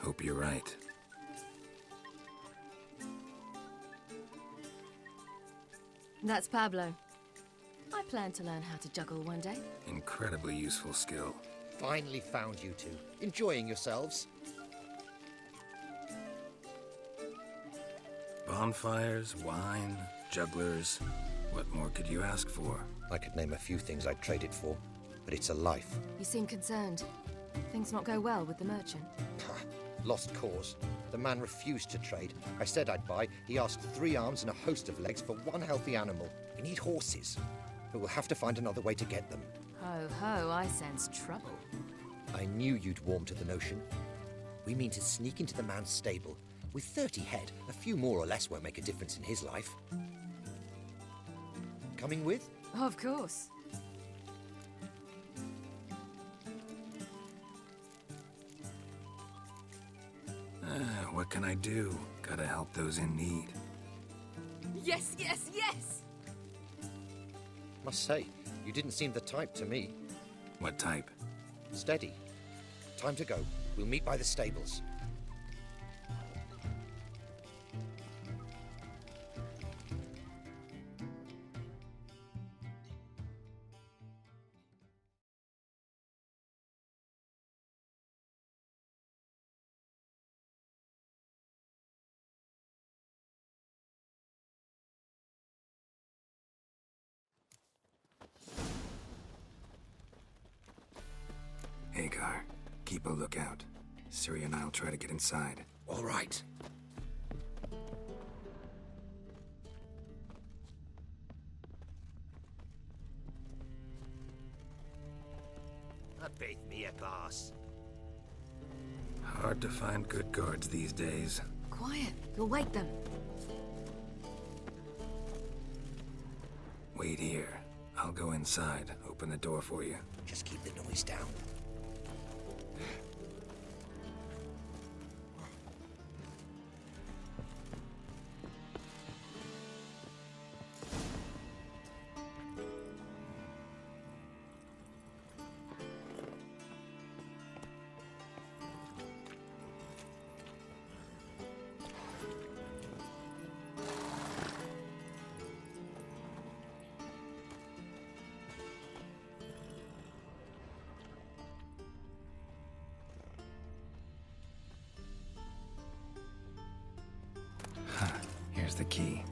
Hope you're right. That's Pablo. I plan to learn how to juggle one day. Incredibly useful skill. Finally found you two. Enjoying yourselves? Bonfires, wine, jugglers. What more could you ask for? I could name a few things I'd trade it for, but it's a life. You seem concerned. Things not go well with the merchant. Lost cause. The man refused to trade. I said I'd buy. He asked 3 arms and a host of legs for 1 healthy animal. We need horses. But we'll have to find another way to get them. Ho ho, I sense trouble. I knew you'd warm to the notion. We mean to sneak into the man's stable. With 30 head, a few more or less won't make a difference in his life. Coming with? Of course. What can I do? Gotta help those in need. Yes, yes, yes! Must say, you didn't seem the type to me. What type? Steady. Time to go. We'll meet by the stables. Hagar, keep a lookout. Ciri and I'll try to get inside. All right. Beth me a boss. Hard to find good guards these days. Quiet, you'll wake them. Wait here. I'll go inside, open the door for you. Just keep the noise down. Here's the key.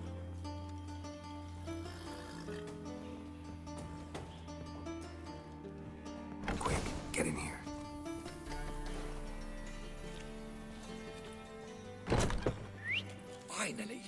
Quick, get in here. Finally.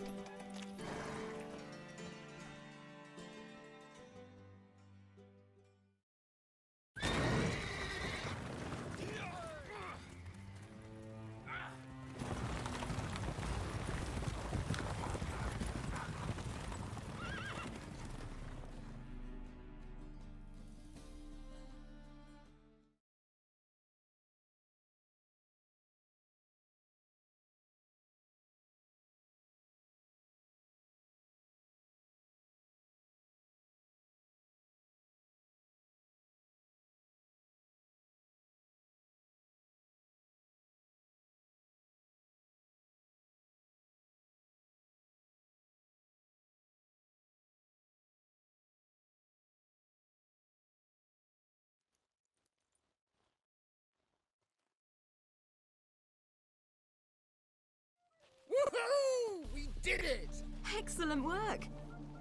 Woohoo! We did it! Excellent work!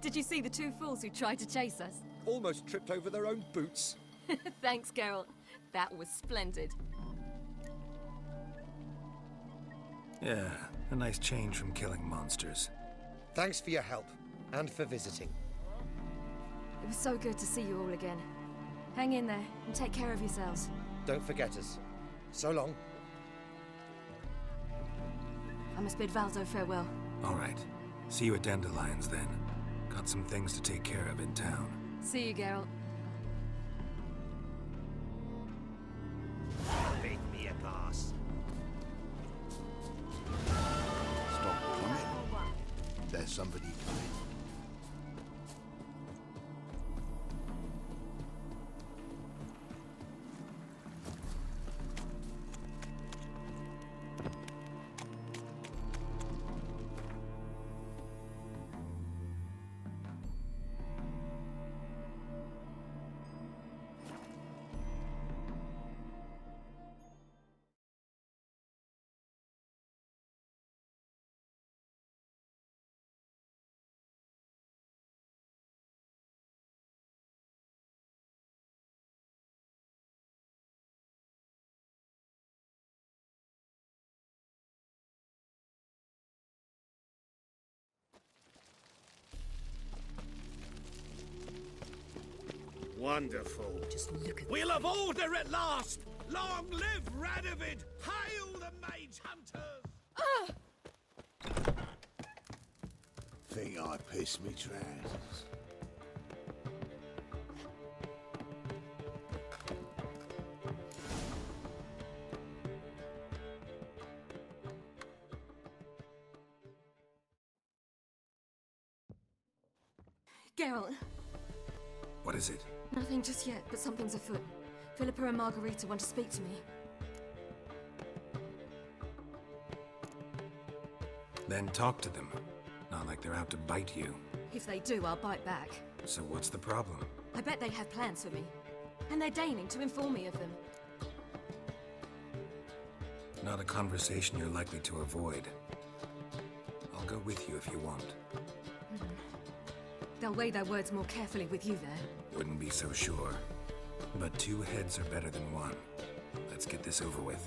Did you see the 2 fools who tried to chase us? Almost tripped over their own boots. Thanks, Geralt. That was splendid. Yeah, a nice change from killing monsters. Thanks for your help, and for visiting. It was so good to see you all again. Hang in there, and take care of yourselves. Don't forget us. So long. I must bid Valdo farewell. All right. See you at Dandelions then. Got some things to take care of in town. See you, Geralt. Make me a boss. Stop coming. There's somebody coming. Wonderful. Just look at We'll have order at last! Long live Radovid! Hail the Mage Hunters! Think I pissed me trousers. Geralt. What is it? Nothing just yet, but something's afoot. Philippa and Margarita want to speak to me. Then talk to them. Not like they're out to bite you. If they do, I'll bite back. So what's the problem? I bet they have plans for me. And they're deigning to inform me of them. Not a conversation you're likely to avoid. I'll go with you if you want. They'll weigh their words more carefully with you there. Wouldn't be so sure. But 2 heads are better than 1. Let's get this over with.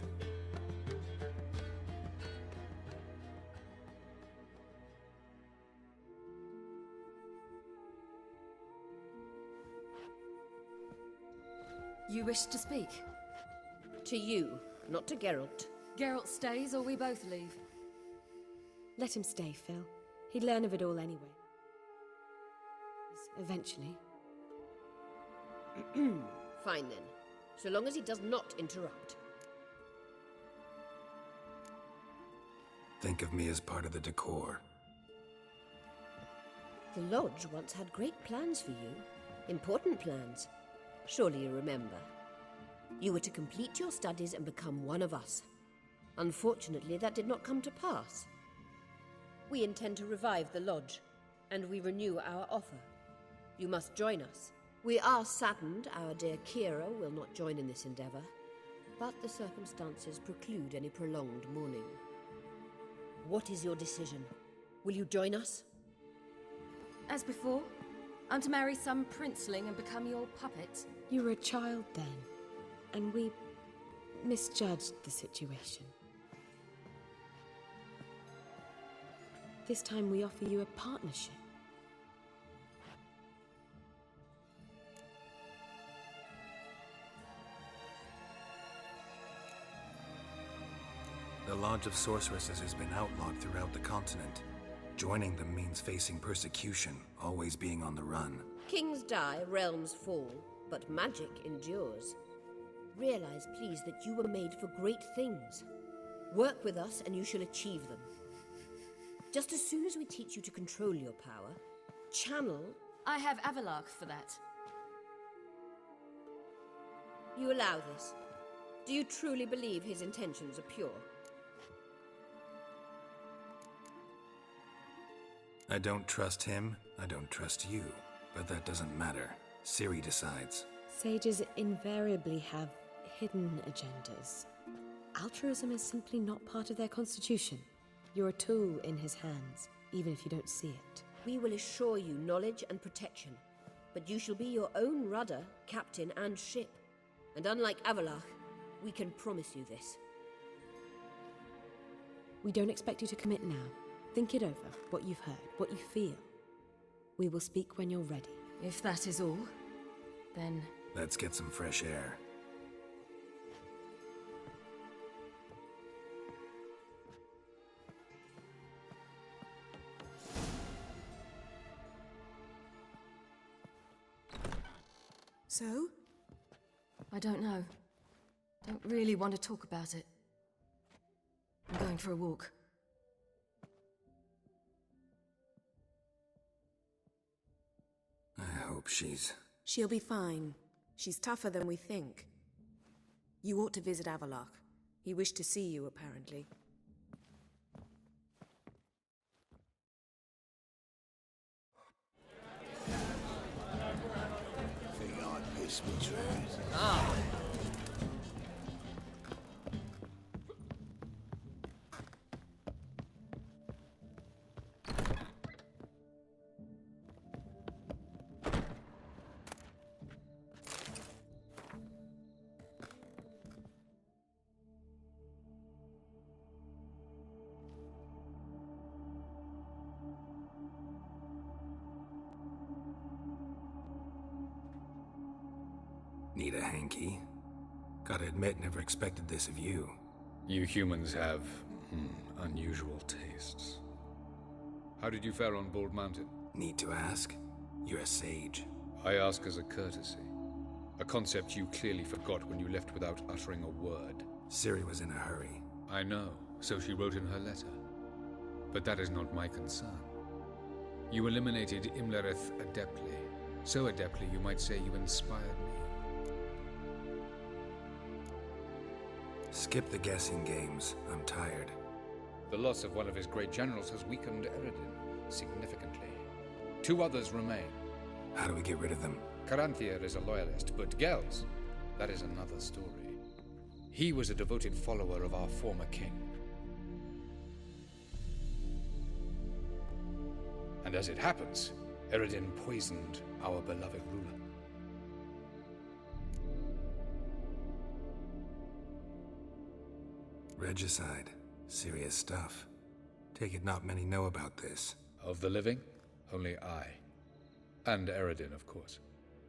You wish to speak? to you, not to Geralt. Geralt stays or we both leave? Let him stay, Phil. He'd learn of it all anyway. Eventually. Fine then, so long as he does not interrupt. Think of me as part of the decor. The Lodge once had great plans for you. Important plans. Surely you remember. You were to complete your studies and become one of us. Unfortunately, that did not come to pass. We intend to revive the Lodge, and we renew our offer. You must join us. We are saddened our dear Kira will not join in this endeavor, but the circumstances preclude any prolonged mourning. What is your decision? Will you join us? As before, I'm to marry some princeling and become your puppet. You were a child then, and we misjudged the situation. This time we offer you a partnership. The Lodge of Sorceresses has been outlawed throughout the continent. Joining them means facing persecution, always being on the run. Kings die, realms fall, but magic endures. Realize, please, that you were made for great things. Work with us and you shall achieve them. Just as soon as we teach you to control your power, channel... I have Avalark for that. You allow this? Do you truly believe his intentions are pure? I don't trust him, I don't trust you. But that doesn't matter. Ciri decides. Sages invariably have hidden agendas. Altruism is simply not part of their constitution. You're a tool in his hands, even if you don't see it. We will assure you knowledge and protection, but you shall be your own rudder, captain, and ship. And unlike Avalark, we can promise you this. We don't expect you to commit now. Think it over, what you've heard, what you feel. We will speak when you're ready. If that is all, then... Let's get some fresh air. So? I don't know. Don't really want to talk about it. I'm going for a walk. I hope she's... She'll be fine. She's tougher than we think. You ought to visit Avalark. He wished to see you, apparently. Think I pissed me trousers. Ah! Need a hanky? Gotta admit, never expected this of you. You humans have, unusual tastes. How did you fare on Bald Mountain? Need to ask? You're a sage. I ask as a courtesy. A concept you clearly forgot when you left without uttering a word. Ciri was in a hurry. I know, so she wrote in her letter. But that is not my concern. You eliminated Imlerith adeptly. So adeptly you might say you inspired me. Skip the guessing games. I'm tired. The loss of one of his great generals has weakened Eredin significantly. 2 others remain. How do we get rid of them? Caranthier is a loyalist, but Gels, that is another story. He was a devoted follower of our former king. And as it happens, Eredin poisoned our beloved ruler. Regicide. Serious stuff. Take it not many know about this. Of the living, only I. And Eredin, of course.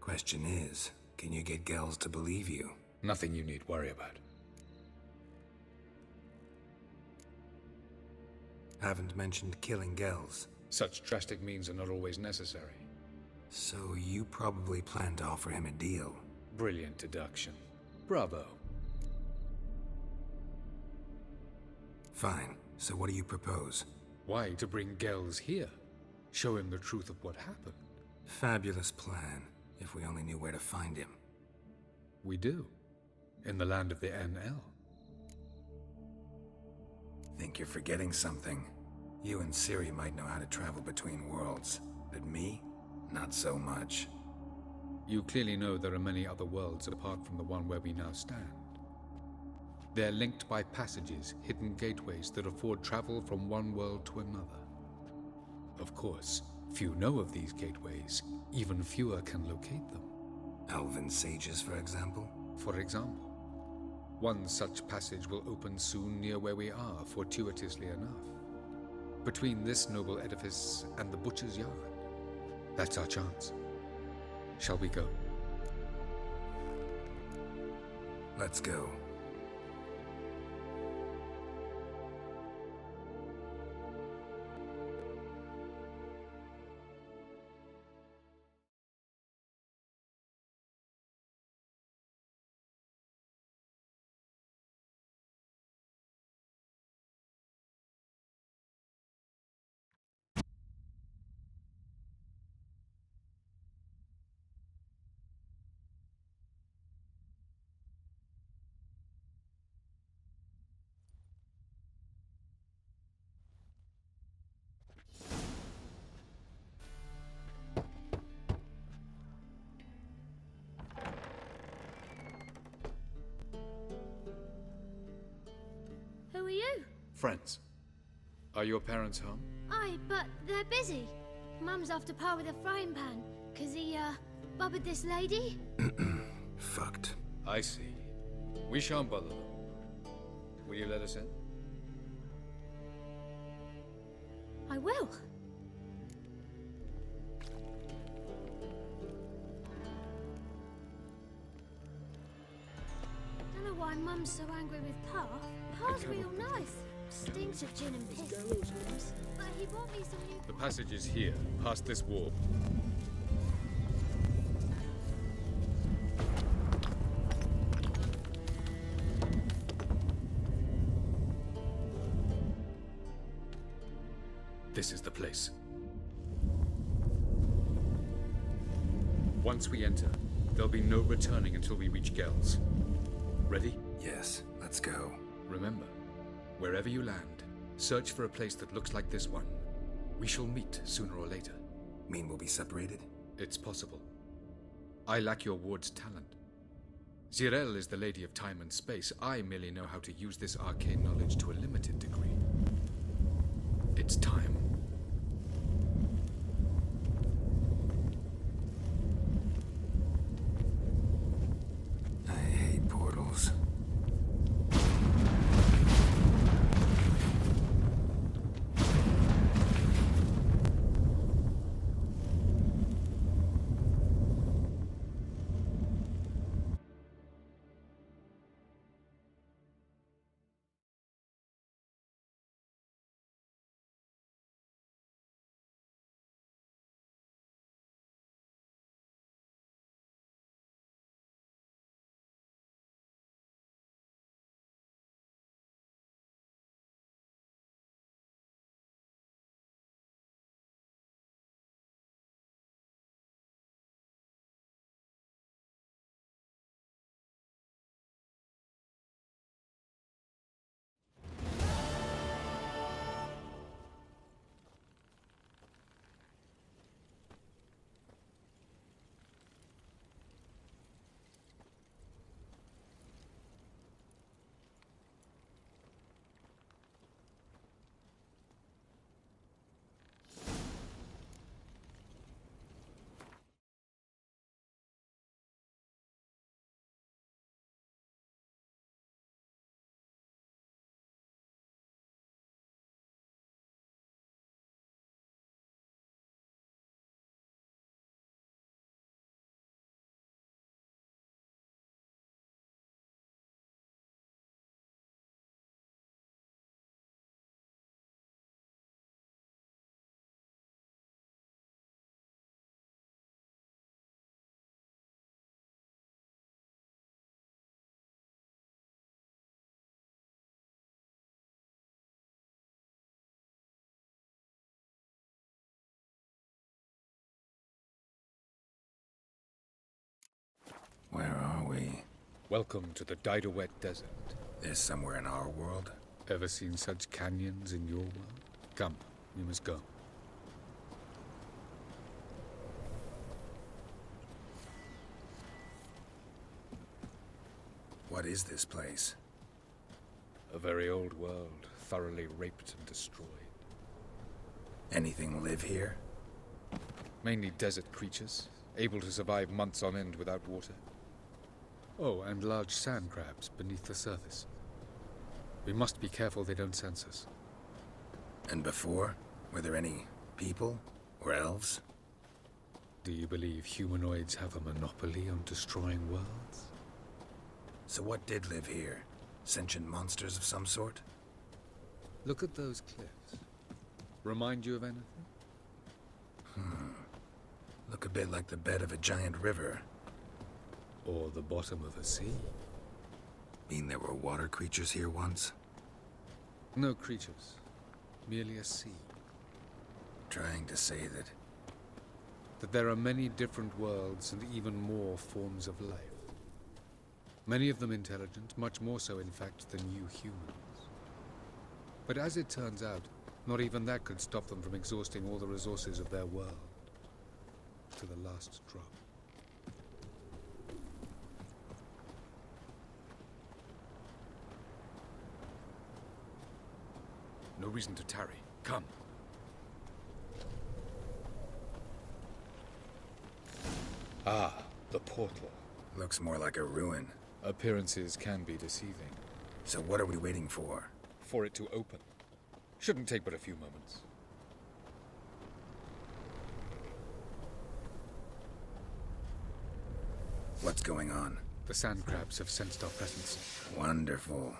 Question is, can you get Gels to believe you? Nothing you need worry about. Haven't mentioned killing Gels. Such drastic means are not always necessary. So you probably plan to offer him a deal. Brilliant deduction. Bravo. Fine. So what do you propose? Why, to bring Gels here. Show him the truth of what happened. Fabulous plan, if we only knew where to find him. We do. In the land of the NL. Think you're forgetting something. You and Ciri might know how to travel between worlds, but me? Not so much. You clearly know there are many other worlds apart from the one where we now stand. They're linked by passages, hidden gateways that afford travel from one world to another. Of course, few know of these gateways. Even fewer can locate them. Elven sages, for example? For example. One such passage will open soon near where we are, fortuitously enough. Between this noble edifice and the butcher's yard. That's our chance. Shall we go? Let's go. Who are you? Friends. Are your parents home? Aye, but they're busy. Mum's off to par with a frying pan, 'cause he, bubbered this lady. Fucked. I see. We shan't bother them. Will you let us in? I will. Don't know why Mum's so angry with Pa. Pa's real nice. Stinks of gin and piss sometimes. But he bought me some new... The passage is here, past this wall. This is the place. Once we enter, there'll be no returning until we reach Gels. Ready? Yes, let's go. Remember, wherever you land, search for a place that looks like this one. We shall meet sooner or later. Mean we'll be separated? It's possible. I lack your ward's talent. Zirel is the lady of time and space. I merely know how to use this arcane knowledge to a limited degree. It's time. I hate portals. we? Welcome to the Didowet Desert. This somewhere in our world? Ever seen such canyons in your world? Come, we must go. What is this place? A very old world, thoroughly raped and destroyed. Anything live here? Mainly desert creatures, able to survive months on end without water. Oh, and large sand crabs beneath the surface. We must be careful they don't sense us. And before? Were there any people? Or elves? Do you believe humanoids have a monopoly on destroying worlds? So what did live here? Sentient monsters of some sort? Look at those cliffs. Remind you of anything? Look a bit like the bed of a giant river. Or the bottom of a sea. Mean there were water creatures here once? No creatures. Merely a sea. Trying to say that there are many different worlds and even more forms of life. Many of them intelligent, much more so in fact than you humans. But as it turns out, not even that could stop them from exhausting all the resources of their world. To the last drop. No reason to tarry. Come. Ah, the portal. looks more like a ruin. Appearances can be deceiving. So what are we waiting for? For it to open. Shouldn't take but a few moments. What's going on? The sand crabs have sensed our presence. Wonderful.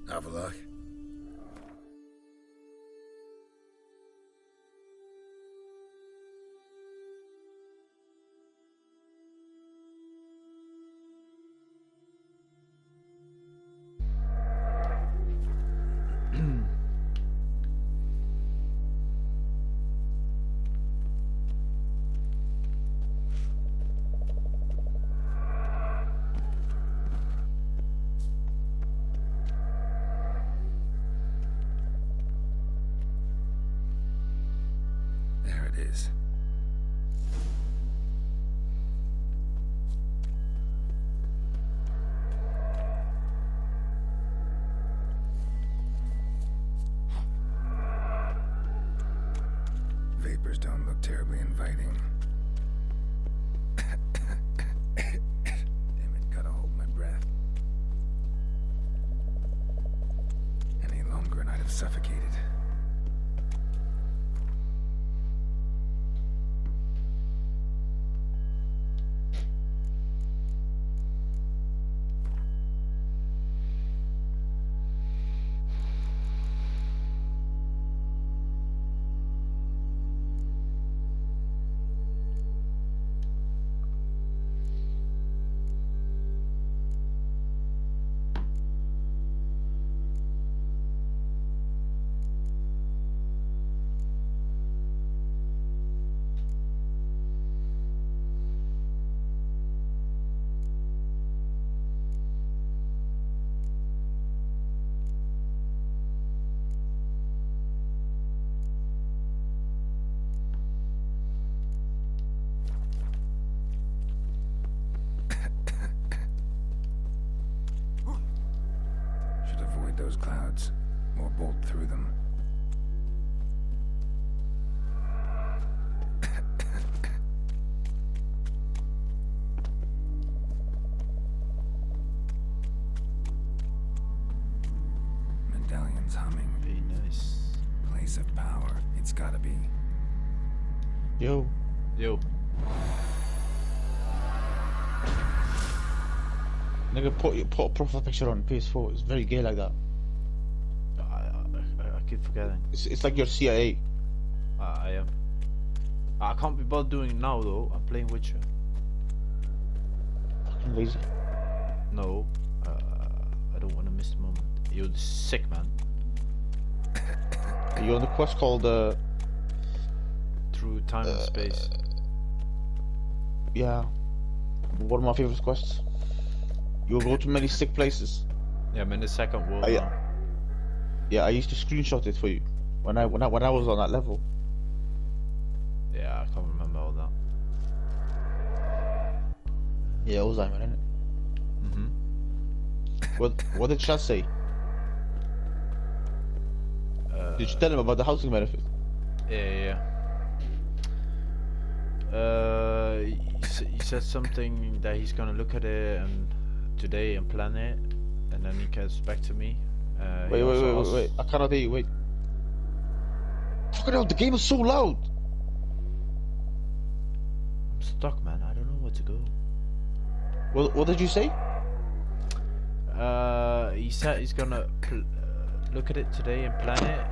Avallac'h? There it is. Vapors don't look terribly inviting. Damn it, gotta hold my breath. Any longer and I'd have suffocated. those clouds, or bolt through them. Medallion's humming. Very nice. Place of power. It's gotta be. Yo. Yo. Nigga, put a profile picture on PS4. It's very gay like that. I keep forgetting. It's like your CIA. I am. I can't be bothered doing it now though. I'm playing Witcher. Fucking lazy. No. I don't want to miss the moment. You're sick, man. You're on the quest called Through time and space. Yeah. One of my favorite quests. You'll go to many sick places. Yeah, I'm in the second world now. Yeah, I used to screenshot it for you when I was on that level. Yeah, I can't remember all that. Yeah, Alzheimer, innit? Mhm. What did Chad say? Did you tell him about the housing benefit? Yeah. He said something that he's gonna look at it today and plan it, and then he gets back to me. Wait! I cannot hear you. Wait. Fucking hell! The game is so loud. I'm stuck, man. I don't know where to go. What did you say? He said he's gonna look at it today and plan it,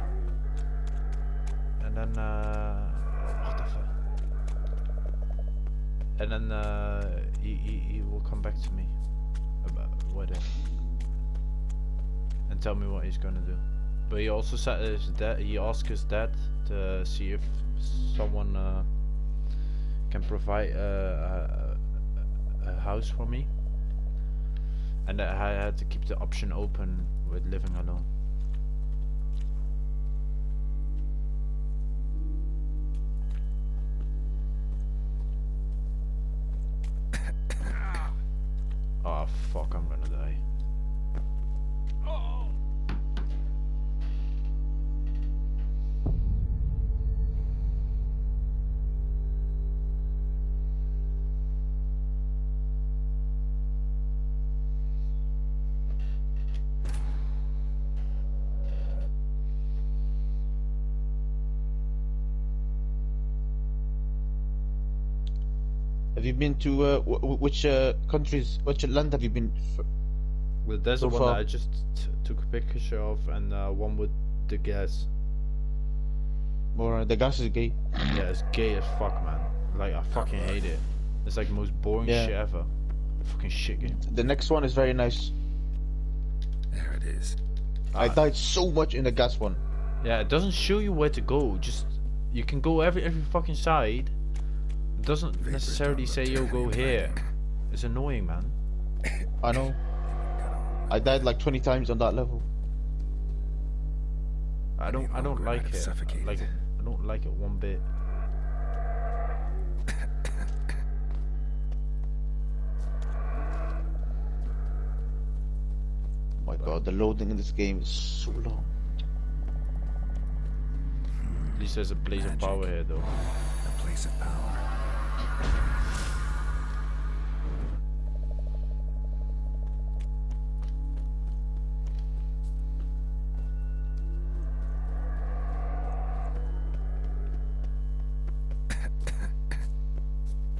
and then what the fuck? And then he will come back to me about what and tell me what he's gonna do. But he also said his dad. He asked his dad to see if someone can provide a house for me, and that I had to keep the option open with living alone. Oh fuck, I'm gonna die. Have you been to which countries? Which land have you been? Well, there's so the one far? that I just took a picture of, and one with the gas. Or the gas is gay. Yeah, it's gay as fuck, man. Like, I fucking hate it. It's like the most boring Yeah. shit ever. Fucking shit game. The next one is very nice. There it is. I died so much in the gas one. Yeah, it doesn't show you where to go. Just you can go every fucking side. It doesn't necessarily say you'll go here. It's annoying, man. I know. I died like 20 times on that level. I don't like it. Like, I don't like it one bit. Oh my god, the loading in this game is so long. At least there's a blaze of power here, though. A place of power.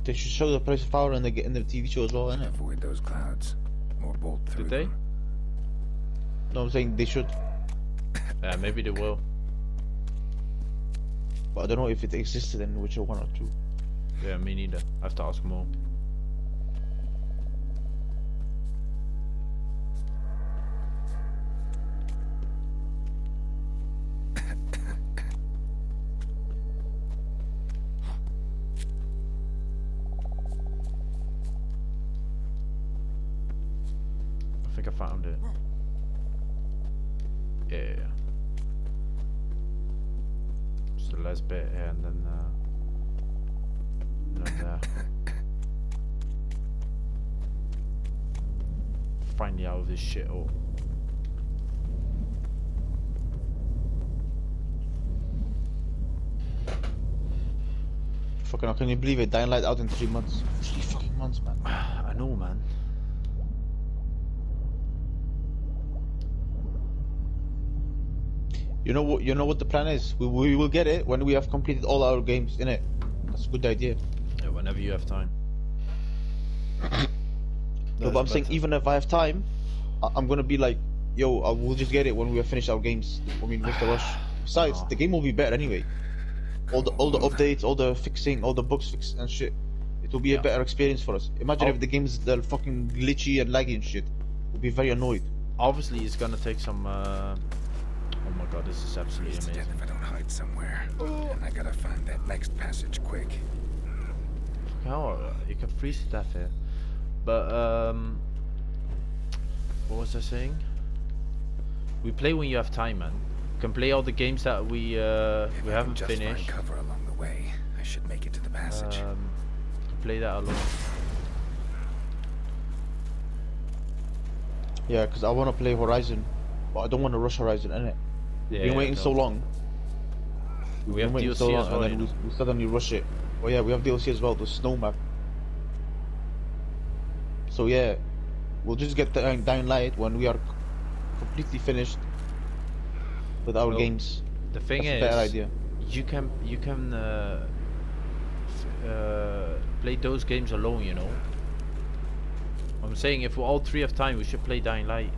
They should show the price of power in the TV show as well, innit? Avoid those clouds, or bolt through Did they? them. No, I'm saying they should. Yeah, maybe they will. But I don't know if it existed in Witcher 1 or 2. Yeah, me neither. I have to ask more. I think I found it. Yeah. Just the last bit here, and then finally out of this shithole. Fucking hell, can you believe it? Dying Light out in 3 months. 3 fucking months, man. I know, man. You know what the plan is? We will get it when we have completed all our games, innit? That's a good idea. Yeah, whenever you have time. No, but I'm saying even if I have time, I'm gonna be like, yo, we'll just get it when we have finished our games. I mean, with the rush. Besides, the game will be better anyway. All the updates, all the fixing, all the bugs fixed and shit. It will be a better experience for us. Imagine if the game's fucking glitchy and laggy and shit. We'll be very annoyed. Obviously, it's gonna take some. Oh my god, this is absolutely amazing. If I don't hide somewhere, and I gotta find that next passage quick. Oh, you can freeze to death here. But what was I saying? We play when you have time, man. You can play all the games that we haven't finished. Find cover along the way, I should make it to the passage. You can play that alone. Yeah, because I want to play Horizon, but I don't want to rush Horizon, innit? We've been waiting so long. We have DLC so long, as well, and then we suddenly rush it. Oh yeah, we have DLC as well, the snow map. So yeah, we'll just get the Dying Light when we are completely finished with our games. The thing That's is, a better idea. you can play those games alone, you know. I'm saying if we all three have time, we should play Dying Light.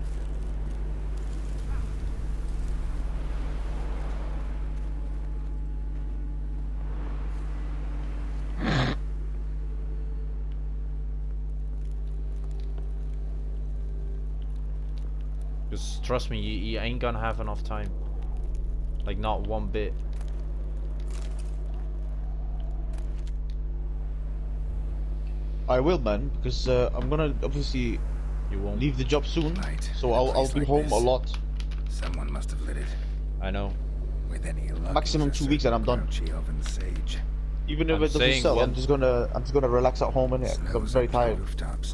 Just trust me, you ain't gonna have enough time. Like, not one bit. I will, man, because I'm gonna obviously leave the job soon, so I'll be home a lot. Someone must have lit it. I know. With any luck, Maximum 2 weeks and I'm done. Even if it doesn't sell, I'm just gonna relax at home innit? Because I'm very tired.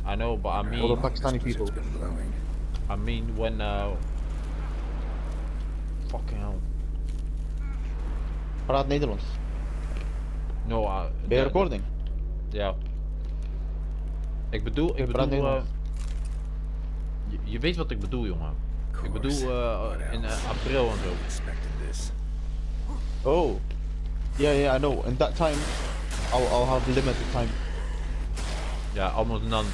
I know, but I mean, all the Pakistani people. I mean, when fucking hell. Praat Nederlands. No, ben je recording? Ja. Ik bedoel, je weet wat ik bedoel, jongen. Ik bedoel in april en zo. Oh. Yeah, I know. In that time, I'll have limited time. Ja, almost none.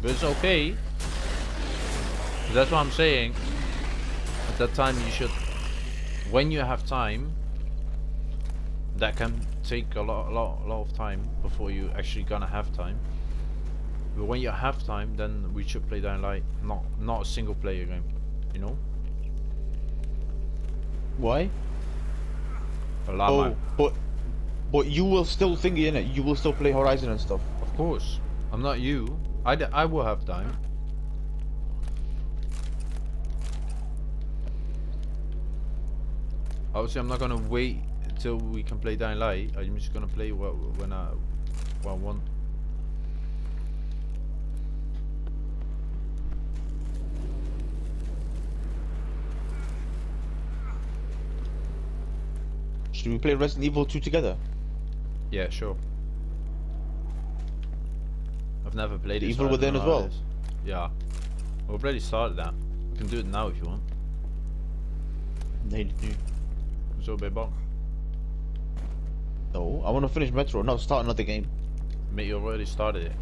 But it's okay. That's what I'm saying. At that time you should, when you have time, that can take a lot of time before you actually gonna have time. But when you have time, then we should play Dying Light, not a single player game, you know? Why? But you will still think in it. You will still play Horizon and stuff. Of course. I'm not you. I will have time. Obviously, I'm not gonna wait until we can play Dying Light. I'm just gonna play when I want. Should we play Resident Evil 2 together? Yeah, sure. I've never played it. Evil Within as well? Yeah. We've already started that. We can do it now if you want. Nee, nu. Zo ben je bang? No, I want to finish Metro, not start another game. Mate, you already started it.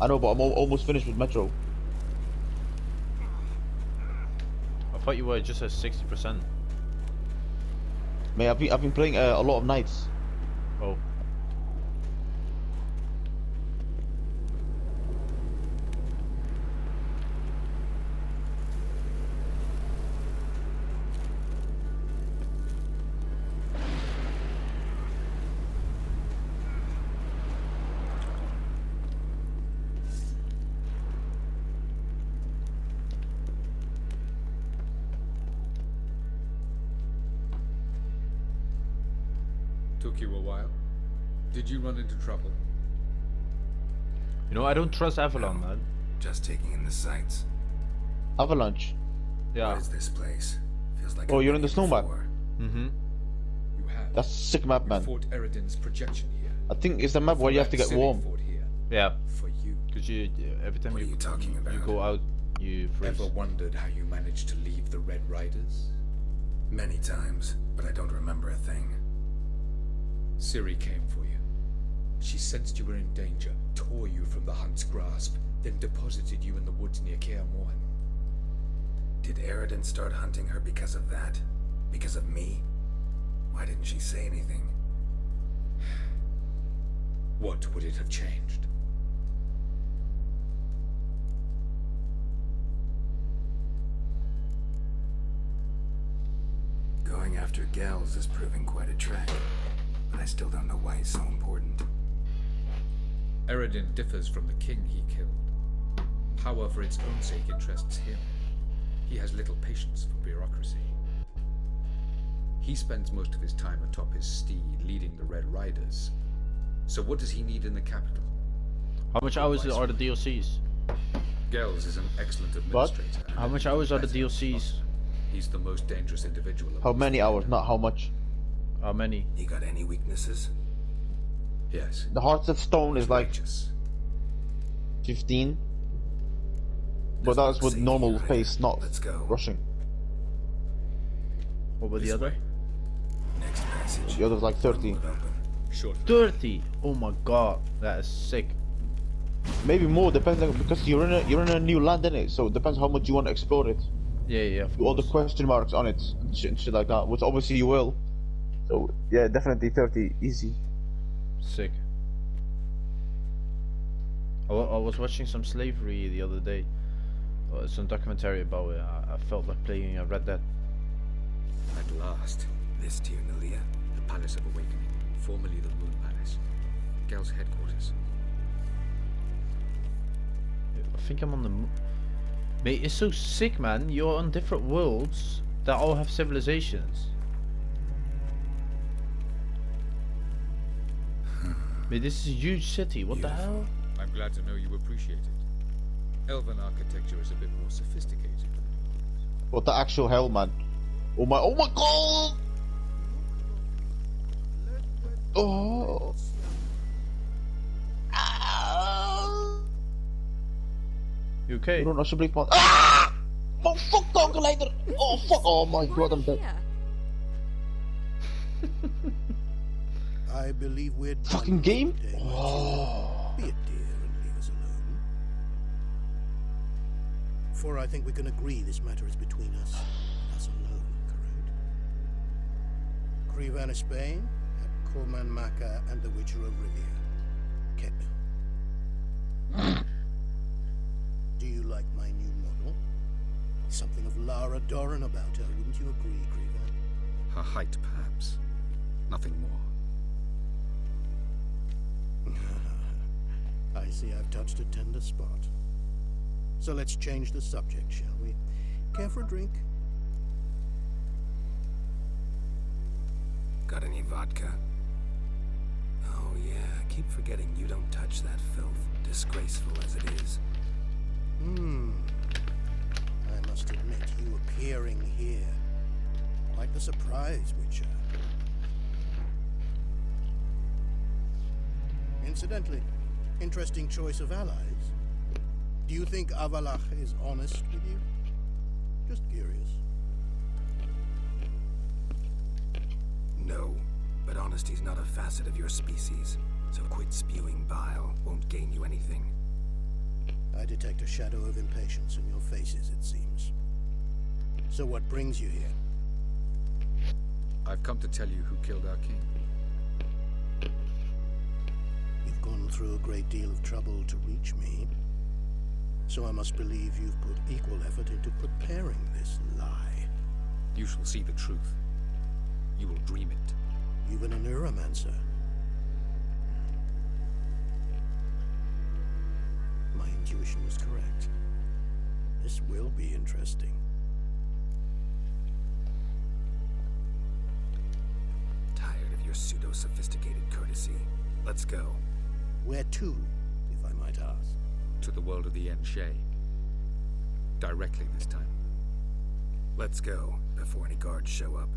I know, but I'm almost finished with Metro. I thought you were just at 60%. Mate, I've been playing a lot of nights. Oh. Took you a while. Did you run into trouble? You know, I don't trust Avalon, man. Just taking in the sights. Avalanche? Yeah. What is this place? Feels like you're in the snow map. Mm-hmm. You have. That's a sick map, man. Fort Eridan's projection here. I think it's the map where you have to get warm. Yeah. For you. Because you every time What are you talking about? you go out, you freeze. Ever wondered how you managed to leave the Red Riders? Many times, but I don't remember a thing. Ciri came for you. She sensed you were in danger, tore you from the Hunt's grasp, then deposited you in the woods near Kaer Morhen. Did Eridan start hunting her because of that? Because of me? Why didn't she say anything? What would it have changed? Going after Gels is proving quite a trek, but I still don't know why it's so important. Eridan differs from the king he killed. Power for its own sake interests him. He has little patience for bureaucracy. He spends most of his time atop his steed leading the Red Riders. So what does he need in the capital? How much hours are the DLCs? Gels is an excellent administrator. How much hours are the DLCs? He's the most dangerous individual. How many hours, not how much. How many? You got any weaknesses? Yes. The Hearts of Stone is like 15. But that's with normal pace, not rushing. What about the other? Next passage. The other's like 30. Sure. 30! Oh my god, that is sick. Maybe more, depending, because you're in a new land, innit? So it depends how much you want to explore it. Yeah, With all the question marks on it and shit like that, which obviously you will. So yeah, definitely 30, easy. Sick. I was watching some slavery the other day. Some documentary about it. I felt like playing Red Dead. At last. This to you, Nalia. The Palace of Awakening, formerly the Moon Palace. Gel's headquarters. I think I'm on the moon. Mate, it's so sick, man. You're on different worlds that all have civilizations. Mate, this is a huge city. What the hell? I'm glad to know you appreciate it. Elven architecture is a bit more sophisticated. What the actual hell, man? Oh my god! Oh. You okay? I don't alsjeblieft, man. Ah! Oh fuck, kankerleider! Oh fuck! Oh my god, I'm dead. I believe we're done Fucking game? for today, Oh. Be a dear and leave us alone. For I think we can agree this matter is between us and us alone, correct? Krivan Spain, at Corman Maka and the Witcher of Rivia. Ketna. Do you like my new model? Something of Lara Doran about her, wouldn't you agree, Krivan? Her height, perhaps. Nothing more. I see I've touched a tender spot. So let's change the subject, shall we? Care for a drink? Got any vodka? Oh yeah, I keep forgetting you don't touch that filth, disgraceful as it is. I must admit, you appearing here, quite the surprise, Witcher. Incidentally, interesting choice of allies. Do you think Avallac'h is honest with you? Just curious. No, but honesty's not a facet of your species, so quit spewing bile. Won't gain you anything. I detect a shadow of impatience in your faces, it seems. So what brings you here? I've come to tell you who killed our king. You've gone through a great deal of trouble to reach me. So I must believe you've put equal effort into preparing this lie. You shall see the truth. You will dream it. Even a neuromancer. My intuition was correct. This will be interesting. Tired of your pseudo-sophisticated courtesy. Let's go. Where to, if I might ask? To the world of the Enshe. Directly this time. Let's go, before any guards show up.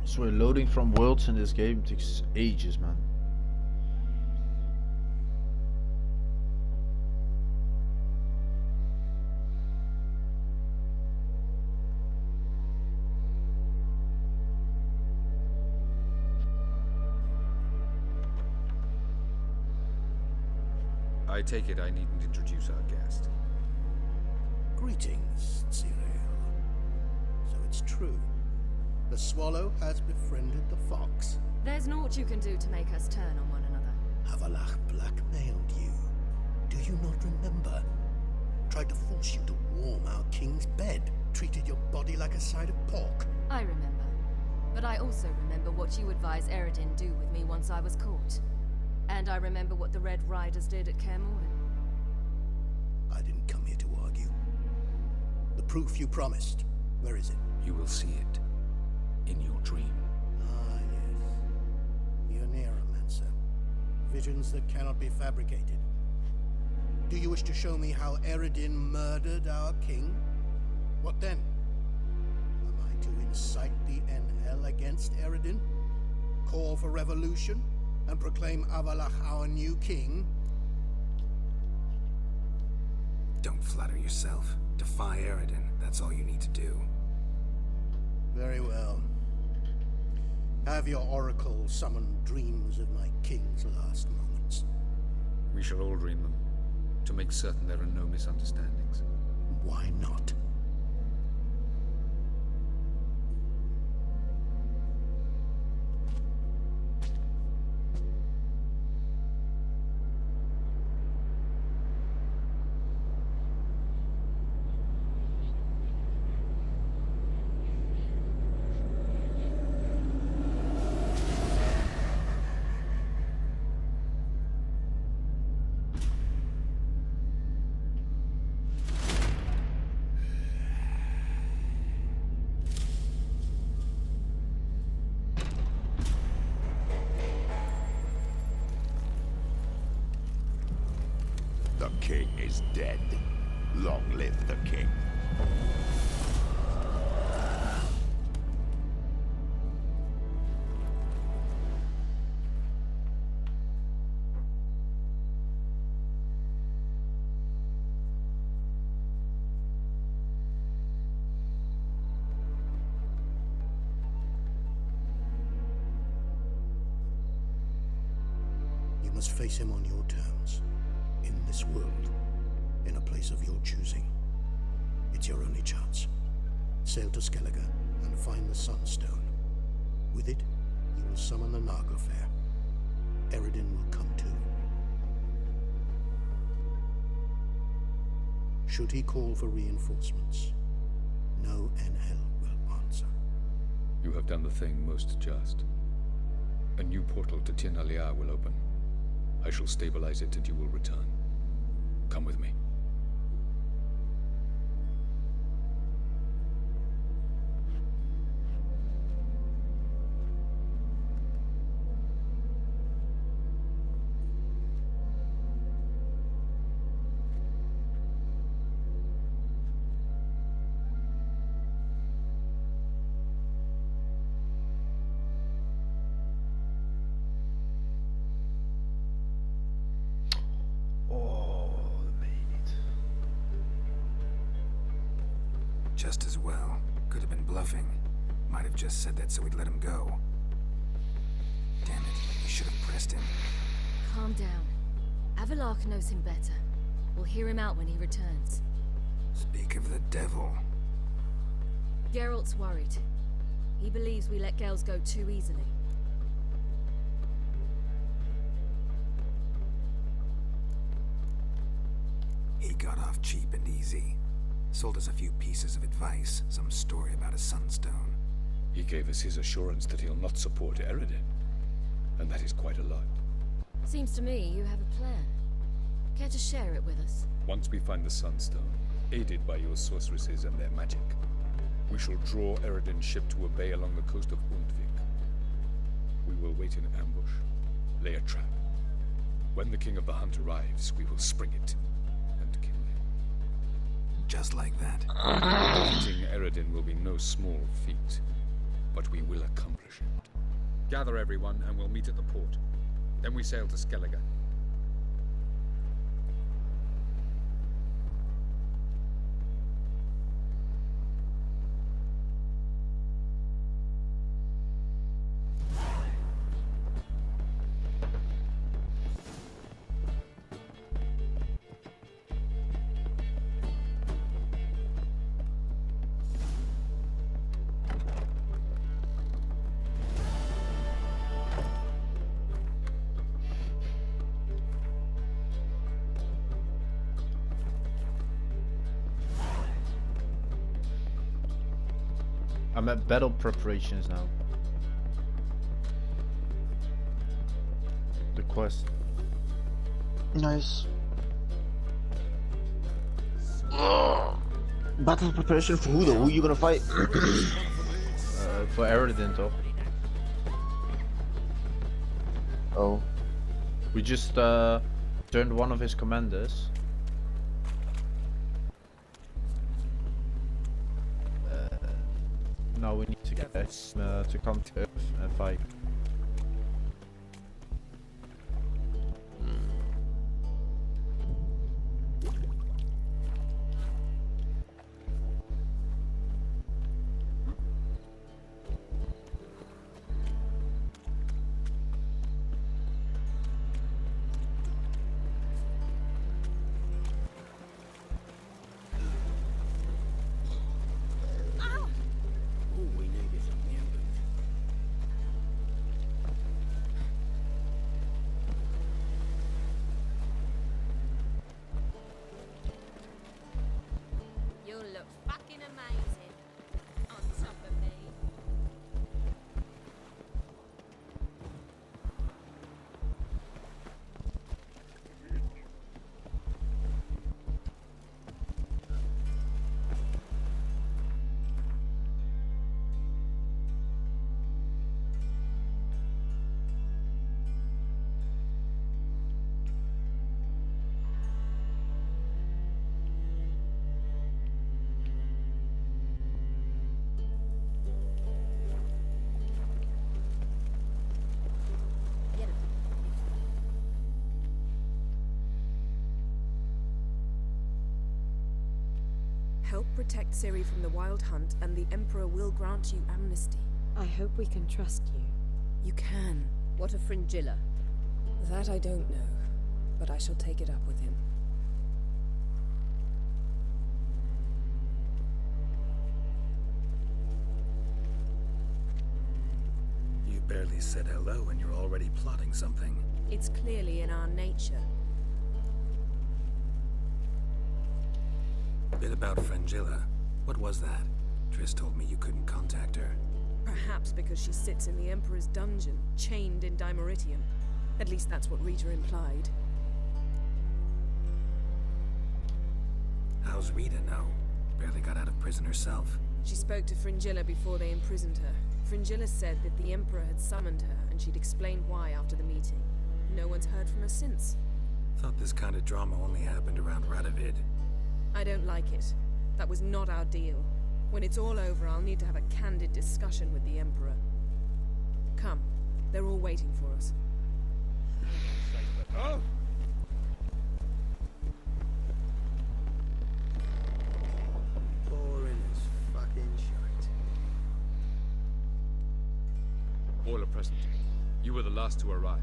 So we're loading from worlds in this game takes ages, man. I take it I needn't introduce our guest. Greetings, Cyril. So it's true. The Swallow has befriended the Fox. There's naught you can do to make us turn on one another. Avallac'h blackmailed you. Do you not remember? Tried to force you to warm our king's bed. Treated your body like a side of pork. I remember. But I also remember what you advised Eredin do with me once I was caught. And I remember what the Red Riders did at Kaer Morhen. I didn't come here to argue. The proof you promised. Where is it? You will see it. In your dream. Ah, yes. The Oneiromancer. Visions that cannot be fabricated. Do you wish to show me how Eredin murdered our king? What then? Am I to incite the Enhel against Eredin? Call for revolution? And proclaim Avallac'h our new king? Don't flatter yourself. Defy Eredin. That's all you need to do. Very well. Have your oracle summon dreams of my king's last moments. We shall all dream them, to make certain there are no misunderstandings. Why not? The king is dead. Long live the king. You must face him on your terms. In this world, in a place of your choosing. It's your only chance. Sail to Skellige and find the Sunstone. With it, you will summon the Naglfar. Eredin will come too. Should he call for reinforcements, no Enhel will answer. You have done the thing most just. A new portal to Tir na Liar will open. I shall stabilize it and you will return. Come with me. just as well. Could have been bluffing. Might have just said that so we'd let him go. Damn it, we should have pressed him. Calm down. Avalark knows him better. We'll hear him out when he returns. Speak of the devil. Geralt's worried. He believes we let Gales go too easily. He got off cheap and easy. Sold us a few pieces of advice, some story about a sunstone. He gave us his assurance that he'll not support Eredin. And that is quite a lot. Seems to me you have a plan. Care to share it with us? Once we find the sunstone, aided by your sorceresses and their magic, we shall draw Eredin's ship to a bay along the coast of Undvik. We will wait in ambush, lay a trap. When the King of the Hunt arrives, we will spring it and kill him. Just like that. Defeating Eredin will be no small feat, but we will accomplish it. Gather everyone and we'll meet at the port. Then we sail to Skellige. I'm at battle preparations now. The quest. Nice. Battle preparation for who though? Who are you gonna fight? For Eredin, though. Oh. We just turned one of his commanders. Now we need to get to come to Earth and fight. Help protect Ciri from the Wild Hunt, and the Emperor will grant you amnesty. I hope we can trust you. You can. What of Fringilla? That I don't know, but I shall take it up with him. You barely said hello and you're already plotting something. It's clearly in our nature. Bit about Fringilla. What was that? Triss told me you couldn't contact her. Perhaps because she sits in the Emperor's dungeon, chained in Dimeritium. At least that's what Rita implied. How's Rita know? Barely got out of prison herself. She spoke to Fringilla before they imprisoned her. Fringilla said that the Emperor had summoned her, and she'd explained why after the meeting. No one's heard from her since. Thought this kind of drama only happened around Radovid. I don't like it. That was not our deal. When it's all over, I'll need to have a candid discussion with the Emperor. Come. They're all waiting for us. Oh! Foreigners. present. You were the last to arrive.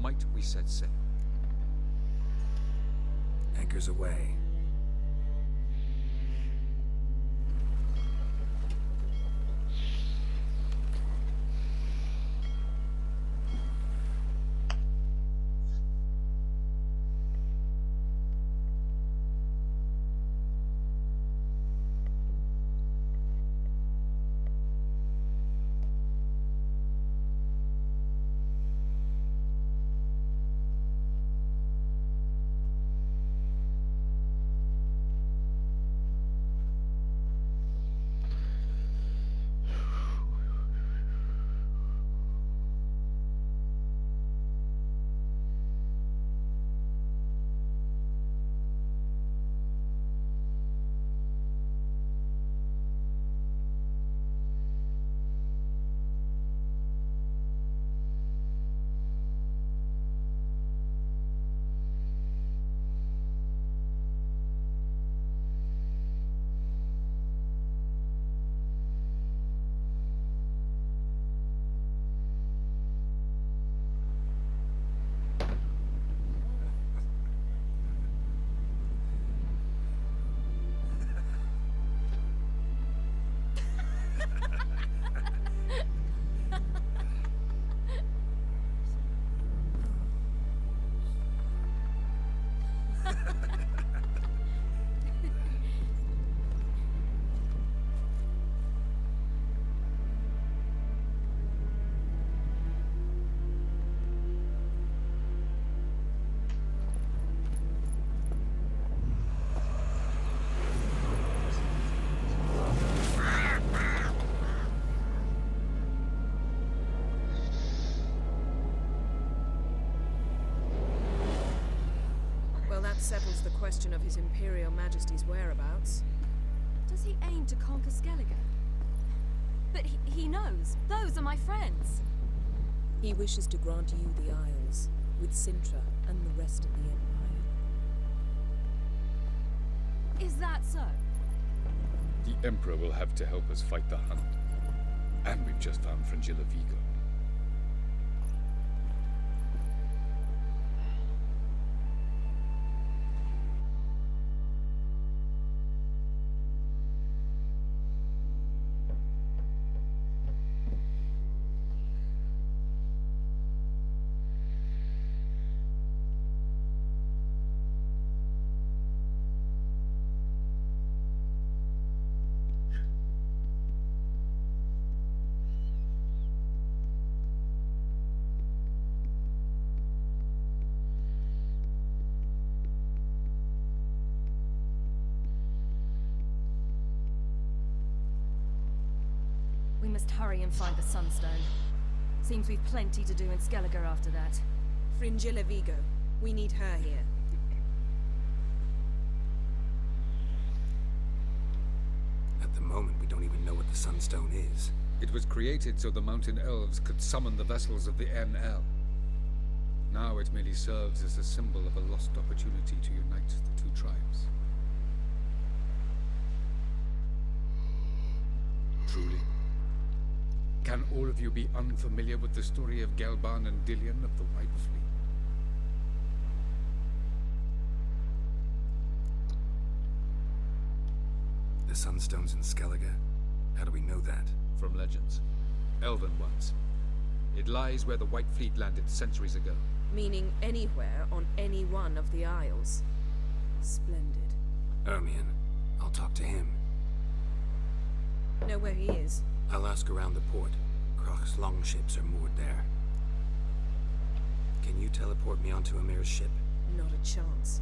Might we set sail? Anchors away. That settles the question of His Imperial Majesty's whereabouts. Does he aim to conquer Skellige? But he knows. Those are my friends. He wishes to grant you the Isles, with Sintra and the rest of the Empire. Is that so? The Emperor will have to help us fight the Hunt. And we've just found Fringilla Vigo. We must hurry and find the Sunstone. Seems we've plenty to do in Skellige after that. Fringilla Vigo. We need her here. At the moment, we don't even know what the Sunstone is. It was created so the Mountain Elves could summon the vessels of the NL. Now it merely serves as a symbol of a lost opportunity to unite the two tribes. Truly? Can all of you be unfamiliar with the story of Gelban and Dillion of the White Fleet? The Sunstone's in Skellige? How do we know that? From legends. Elven ones. It lies where the White Fleet landed centuries ago. Meaning anywhere on any one of the Isles. Splendid. Ermion. I'll talk to him. Know where he is? I'll ask around the port. Croc's longships are moored there. Can you teleport me onto Amir's ship? Not a chance.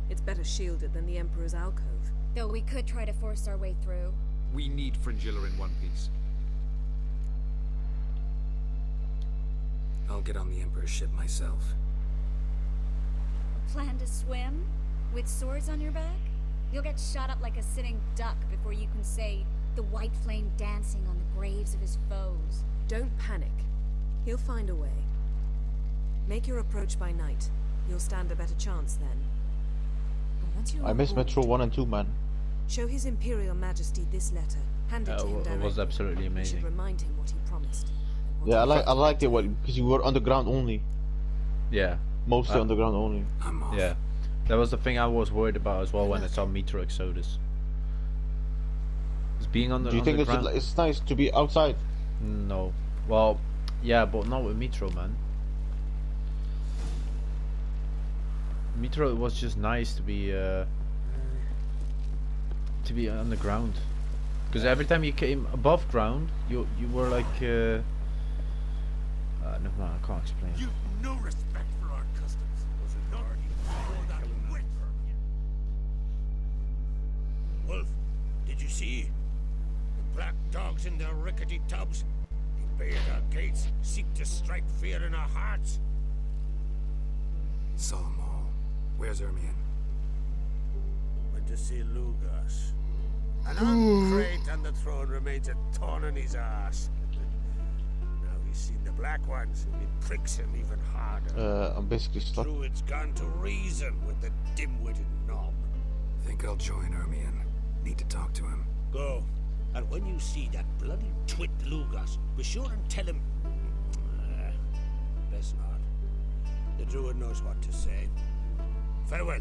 It's better shielded than the Emperor's alcove. Though we could try to force our way through. We need Fringilla in one piece. I'll get on the Emperor's ship myself. Plan to swim? With swords on your back? You'll get shot up like a sitting duck before you can say the white flame dancing on the graves of his foes. Don't panic. He'll find a way. Make your approach by night. You'll stand a better chance then. But once you're I miss Metro 1 and 2, man. Show His Imperial Majesty this letter. Hand it to him directly. It was absolutely amazing. You should remind him what he promised. Yeah, I liked it because you were underground only. Yeah. Mostly underground only. I'm off. Yeah. That was the thing I was worried about as well when I saw Metro Exodus. Being on the. Do you think it's nice to be outside? No. Well, yeah, but not with Metro, man. Metro, it was just nice to be underground, because every time you came above ground, you were like. Never mind, I can't explain. You've no respect for our customs. Was it not? That wit. Wolf, did you see? The black dogs in their rickety tubs. They bay at our gates, seek to strike fear in our hearts. Saw them all. Where's Ermion? Went to see Lugas. An uncrate on the throne remains a thorn in his ass. Now he's seen the black ones, it pricks him even harder. I'm basically stuck. Druid's gone to reason with the dim-witted knob. Think I'll join Ermion. Need to talk to him. Go. And when you see that bloody twit Lugas, be sure and tell him... best not. The Druid knows what to say. Farewell.